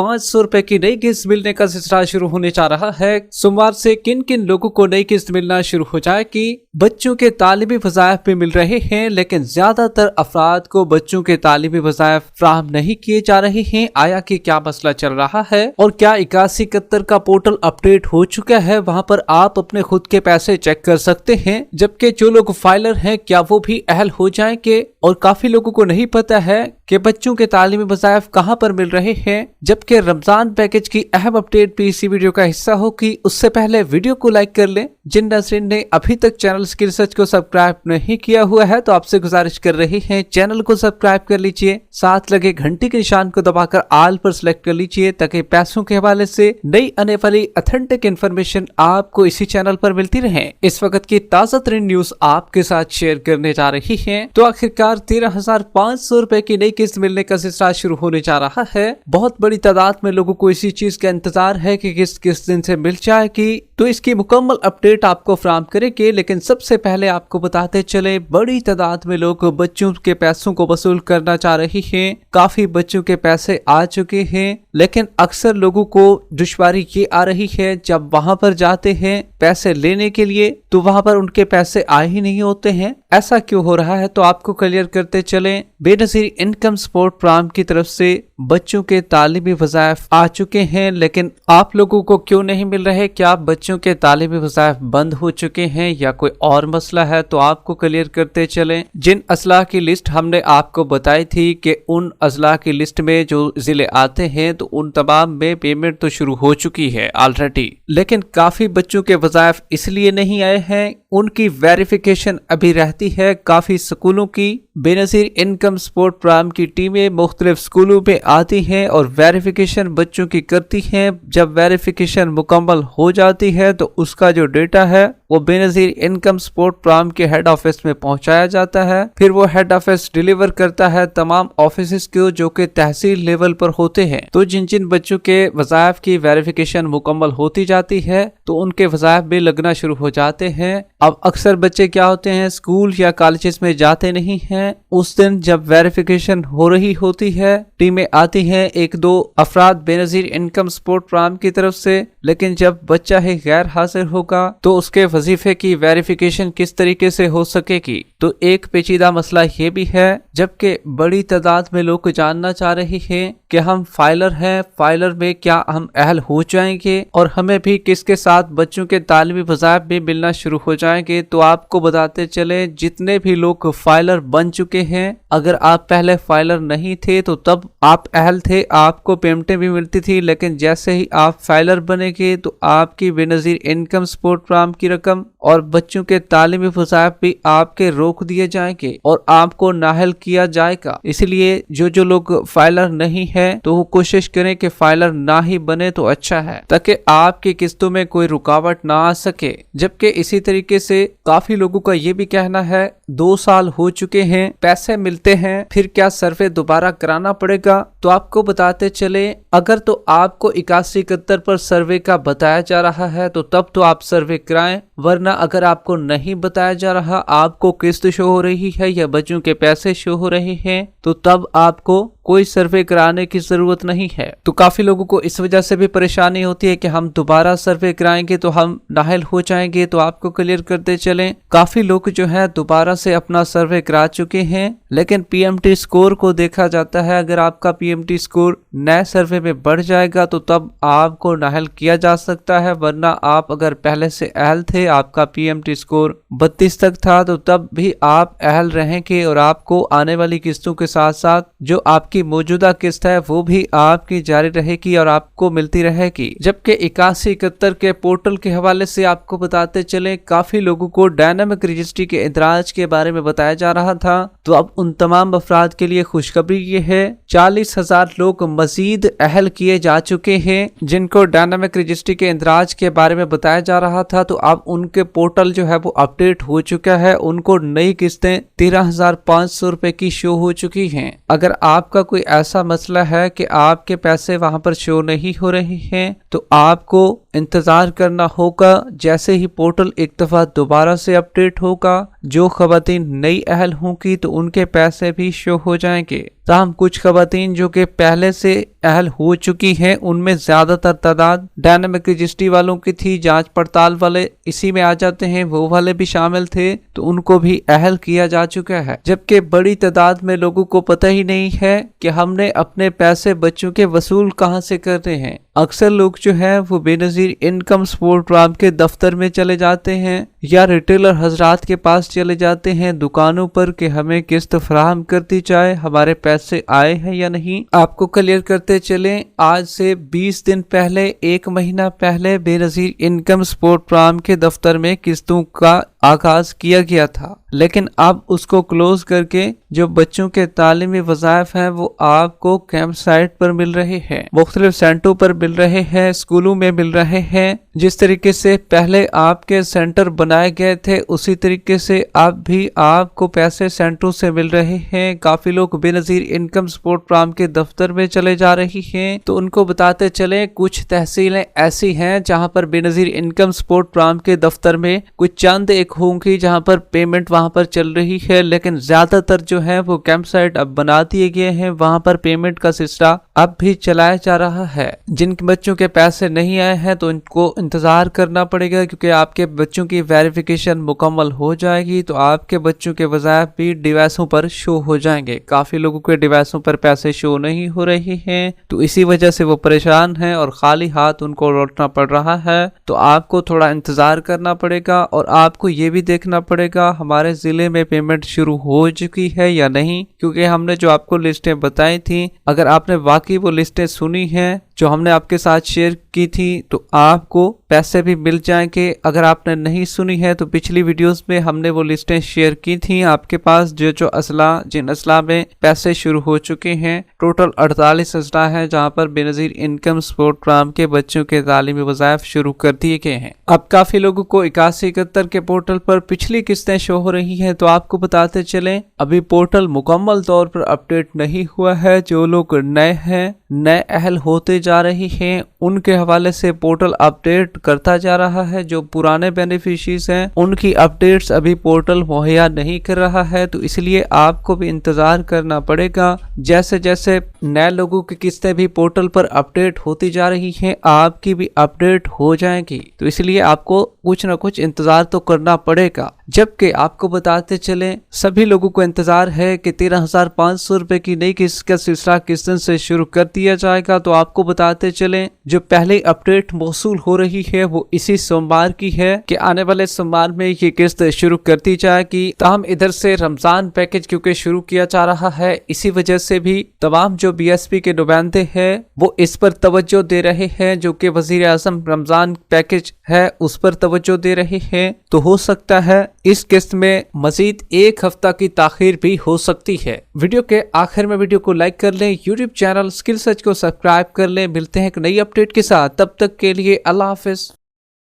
500 रुपए की नई किस्त मिलने का सिलसिला शुरू होने जा रहा है। सोमवार से किन किन लोगों को नई किस्त मिलना शुरू हो जाएगी। बच्चों के तालीमी वज़ाइफ भी मिल रहे हैं, लेकिन ज्यादातर अफराद को बच्चों के तालीमी वज़ाइफ फ्राहम नहीं किए जा रहे हैं। आया कि क्या मसला चल रहा है और क्या 8171 का पोर्टल अपडेट हो चुका है, वहां पर आप अपने खुद के पैसे चेक कर सकते हैं, जबकि जो लोग फाइलर हैं क्या वो भी अहल हो जाएंगे। और काफी लोगों को नहीं पता है कि बच्चों के तालीमी वज़ाइफ कहां पर मिल रहे हैं, जबकि रमजान पैकेज की अहम अपडेट भी इसी वीडियो का हिस्सा होगी। उससे पहले वीडियो को लाइक कर लें। जिन नाज़रीन ने अभी तक चैनल स्किल सर्च को सब्सक्राइब नहीं किया हुआ है तो आपसे गुजारिश कर रहे हैं चैनल को सब्सक्राइब कर लीजिए, साथ लगे घंटी के निशान को दबाकर ऑल पर सिलेक्ट कर लीजिए, ताकि पैसों के हवाले से नई आने वाली ऑथेंटिक इन्फॉर्मेशन आपको इसी चैनल पर मिलती रहे। इस वक्त की ताजा तरीन न्यूज आपके साथ शेयर करने जा रही है। तो आखिरकार 13,500 रुपए की नई किस्त मिलने का सिलसिला शुरू होने जा रहा है। बहुत बड़ी तादाद में लोगों को इसी चीज का इंतजार है कि किस्त किस दिन से मिल जाएगी, तो इसकी मुकम्मल अपडेट आपको फराहम करेंगे। लेकिन सबसे पहले आपको बताते चले, बड़ी तादाद में लोग बच्चों के पैसों को वसूल करना चाह रहे हैं। काफी बच्चों के पैसे आ चुके हैं, लेकिन अक्सर लोगों को दुश्वारी ये आ रही है, जब वहां पर जाते हैं पैसे लेने के लिए तो वहां पर उनके पैसे आए ही नहीं होते हैं। ऐसा क्यों हो रहा है, तो आपको क्लियर करते चलें। बेनज़ीर इनकम सपोर्ट प्रोग्राम की तरफ से बच्चों के तालीमी वज़ाइफ आ चुके हैं, लेकिन आप लोगों को क्यों नहीं मिल रहे? क्या बच्चों के तालीमी वज़ाइफ बंद हो चुके हैं या कोई और मसला है? तो आपको क्लियर करते चलें। जिन अजला की लिस्ट हमने आपको बताई थी कि उन अजला की लिस्ट में जो जिले आते हैं तो उन तमाम में पेमेंट तो शुरू हो चुकी है ऑलरेडी, लेकिन काफी बच्चों के वज़ाइफ इसलिए नहीं आए हैं, उनकी वेरिफिकेशन अभी रहती है। काफी स्कूलों की बेनज़ीर इनकम सपोर्ट प्रोग्राम की टीमें मुख्तलिफ स्कूलों में आती हैं और वेरिफिकेशन बच्चों की करती हैं। जब वेरिफिकेशन मुकम्मल हो जाती है तो उसका जो डेटा है वो बेनज़ीर इनकम सपोर्ट प्रोग्राम के हेड ऑफिस में पहुंचाया जाता है। फिर वो हेड ऑफिस डिलीवर करता है तमाम ऑफिस को जो कि तहसील लेवल पर होते हैं। तो जिन जिन बच्चों के वज़ाइफ की वेरिफिकेशन मुकम्मल होती जाती है तो उनके वज़ाइफ भी लगना शुरू हो जाते हैं। अब अक्सर बच्चे क्या होते हैं, स्कूल या कॉलेजेस में जाते नहीं हैं। उस दिन जब वेरिफिकेशन हो रही होती है, टीमें आती हैं, एक दो अफराद बेनज़ीर इनकम सपोर्ट प्रोग्राम की तरफ से, लेकिन जब बच्चा ही गैर हाजिर होगा तो उसके वजीफे की वेरिफिकेशन किस तरीके से हो सकेगी? तो एक पेचीदा मसला ये भी है, जबकि बड़ी तादाद में लोग जानना चाह रहे हैं कि हम फाइलर हैं, फाइलर में क्या हम अहल हो जाएंगे और हमें भी किसके साथ बच्चों के तालीमी वज़ाइफ भी मिलना शुरू हो जाएंगे। तो आपको बताते चले, जितने भी लोग फाइलर बन चुके हैं, अगर आप पहले फाइलर नहीं थे तो तब आप अहल थे, आपको पेमेंटें भी मिलती थी, लेकिन जैसे ही आप फाइलर बनेंगे तो आपकी बेनज़ीर इनकम सपोर्ट प्रोग्राम की रकम और बच्चों के तालीमी वज़ाइफ भी आपके रोक दिए जाएंगे और आपको नाअहल किया जाएगा। इसलिए जो लोग फाइलर नहीं है तो वो कोशिश करें कि फाइलर ना ही बने तो अच्छा है, ताकि आपकी किस्तों में कोई रुकावट ना आ सके। जबकि इसी तरीके से काफी लोगों का ये भी कहना है 2 साल हो चुके हैं, पैसे मिलते हैं, फिर क्या सर्वे दोबारा कराना पड़ेगा? तो आपको बताते चले, अगर तो आपको 8171 पर सर्वे का बताया जा रहा है तो तब तो आप सर्वे कराएं, वरना अगर आपको नहीं बताया जा रहा, आपको किस्त शो हो रही है या बच्चों के पैसे शो हो रहे हैं, तो तब आपको कोई सर्वे कराने की जरूरत नहीं है। तो काफी लोगों को इस वजह से भी परेशानी होती है कि हम दोबारा सर्वे कराएंगे तो हम नाअहल हो जाएंगे। तो आपको क्लियर करते चलें, काफी लोग जो है दोबारा से अपना सर्वे करा चुके हैं, लेकिन पीएमटी स्कोर को देखा जाता है। अगर आपका पीएमटी स्कोर नए सर्वे में बढ़ जाएगा तो तब आपको नाअहल किया जा सकता है, वरना आप अगर पहले से अहल थे, आपका पीएमटी स्कोर 32 तक था, तो तब भी आप अहल रहेंगे और आपको आने वाली किस्तों के साथ साथ जो आपकी मौजूदा किस्त है वो भी आपकी जारी रहेगी और आपको मिलती रहेगी। जबकि 8171 के पोर्टल के हवाले से आपको बताते चले, काफी लोगों को डायनामिक रजिस्ट्री के इंदराज के बारे में बताया जा रहा था, तो अब उन तमाम अफराद के लिए खुशखबरी ये है, 40,000 लोग मजीद अहल किए जा चुके हैं जिनको डायनामिक रजिस्ट्री के इंदराज के बारे में बताया जा रहा था। तो अब उनके पोर्टल जो है वो अपडेट हो चुका है, उनको नई किस्तें 13,500 रुपए की शो हो चुकी हैं। अगर आपका कोई ऐसा मसला है कि आपके पैसे वहां पर शो नहीं हो रहे हैं तो आपको इंतजार करना होगा। जैसे ही पोर्टल एक दफा दोबारा से अपडेट होगा, जो खवातीन नई अहल होंगी तो उनके पैसे भी शो हो जाएंगे। ताहम कुछ खवातीन जो कि पहले से अहल हो चुकी हैं, उनमें ज्यादातर तादाद डायनामिक रजिस्ट्री वालों की थी। जांच पड़ताल वाले इसी में आ जाते हैं, वो वाले भी शामिल थे, तो उनको भी अहल किया जा चुका है। जबकि बड़ी तादाद में लोगों को पता ही नहीं है कि हमने अपने पैसे बच्चों के वसूल कहां से करने हैं। अक्सर लोग जो है वो बेनजीर इनकम सपोर्ट प्रोग्राम के दफ्तर में चले जाते हैं या रिटेलर हजरात के पास चले जाते हैं दुकानों पर कि हमें किस्त फराहम कर दी जाए, हमारे पैसे आए हैं या नहीं। आपको क्लियर करते चलें, आज से 20 दिन पहले, 1 महीना पहले बेनजीर इनकम सपोर्ट प्रोग्राम के दफ्तर में किस्तों का आगाज किया गया था, लेकिन अब उसको क्लोज करके जो बच्चों के तालीमी वज़ाइफ हैं वो आपको कैंप साइट पर मिल रहे हैं, मुख्तलिफ सेंटरों पर मिल रहे हैं, स्कूलों में मिल रहे हैं। जिस तरीके से पहले आपके सेंटर बनाए गए थे उसी तरीके से अब भी आपको पैसे सेंटरों से मिल रहे हैं। काफी लोग बेनजीर इनकम सपोर्ट प्रोग्राम के दफ्तर में चले जा रही हैं, तो उनको बताते चले कुछ तहसीलें ऐसी हैं जहां पर बेनजीर इनकम सपोर्ट प्रोग्राम के दफ्तर में कुछ चंद एक होंगी जहां पर पेमेंट वहां पर चल रही है, लेकिन ज्यादातर जो है वो कैंप साइट अब बना दिए गए हैं, वहां पर पेमेंट का सिलसिला अब भी चलाया जा रहा है। जिन बच्चों के पैसे नहीं आए हैं तो उनको इंतजार करना पड़ेगा, क्योंकि आपके बच्चों की वेरिफिकेशन मुकम्मल हो जाएगी तो आपके बच्चों के वज़ाइफ भी डिवाइसों पर शो हो जाएंगे। काफी लोगों के डिवाइसों पर पैसे शो नहीं हो रहे हैं, तो इसी वजह से वो परेशान हैं और खाली हाथ उनको लौटना पड़ रहा है। तो आपको थोड़ा इंतजार करना पड़ेगा और आपको ये भी देखना पड़ेगा हमारे जिले में पेमेंट शुरू हो चुकी है या नहीं, क्योंकि हमने जो आपको लिस्टें बताई थी, अगर आपने वाकई वो लिस्टें सुनी हैं जो हमने आपके साथ शेयर की थी तो आपको पैसे भी मिल जाएंगे। अगर आपने नहीं सुनी है तो पिछली वीडियोस में हमने वो लिस्टें शेयर की थी आपके पास, जिन असला में पैसे शुरू हो चुके हैं। टोटल 48 असला है जहां पर बेनजीर इनकम सपोर्ट प्रोग्राम के बच्चों के तालीमी वज़ाइफ शुरू कर दिए गए हैं। अब काफी लोगों को 8171 के पोर्टल पर पिछली किस्तें शो हो रही हैं, तो आपको बताते चलें अभी पोर्टल मुकम्मल तौर पर अपडेट नहीं हुआ है। जो लोग नए हैं, नए अहल होते जा रही हैं, उनके हवाले से पोर्टल अपडेट करता जा रहा है। जो पुराने बेनिफिशरीज हैं उनकी अपडेट्स अभी पोर्टल मुहैया नहीं कर रहा है, तो इसलिए आपको भी इंतजार करना पड़ेगा। जैसे जैसे नए लोगों की किस्तें भी पोर्टल पर अपडेट होती जा रही हैं, आपकी भी अपडेट हो जाएगी, तो इसलिए आपको कुछ न कुछ इंतजार तो करना पड़ेगा। जबकि आपको बताते चलें सभी लोगों को इंतजार है कि 13,500 रुपए की नई किस्त का सिलसिला किस दिन से शुरू कर दिया जाएगा। तो आपको बताते चलें जो पहले अपडेट मौसूल हो रही है वो इसी सोमवार की है कि आने वाले सोमवार में ये किस्त शुरू कर दी जाएगी। ताहम इधर से रमजान पैकेज क्योंकि शुरू किया जा रहा है, इसी वजह से भी तमाम जो बीएसपी के नुमाइंदे हैं वो इस पर तवज्जो दे रहे हैं, जो कि वजीर आज़म रमजान पैकेज है उस पर तवज्जो दे रहे हैं। तो हो सकता है इस किस्त में मजीद 1 हफ्ता की ताखीर भी हो सकती है। वीडियो के आखिर में वीडियो को लाइक कर लें, यूट्यूब चैनल स्किल सर्च को सब्सक्राइब कर लें। मिलते हैं एक नई अपडेट के साथ, तब तक के लिए अल्लाह हाफिज।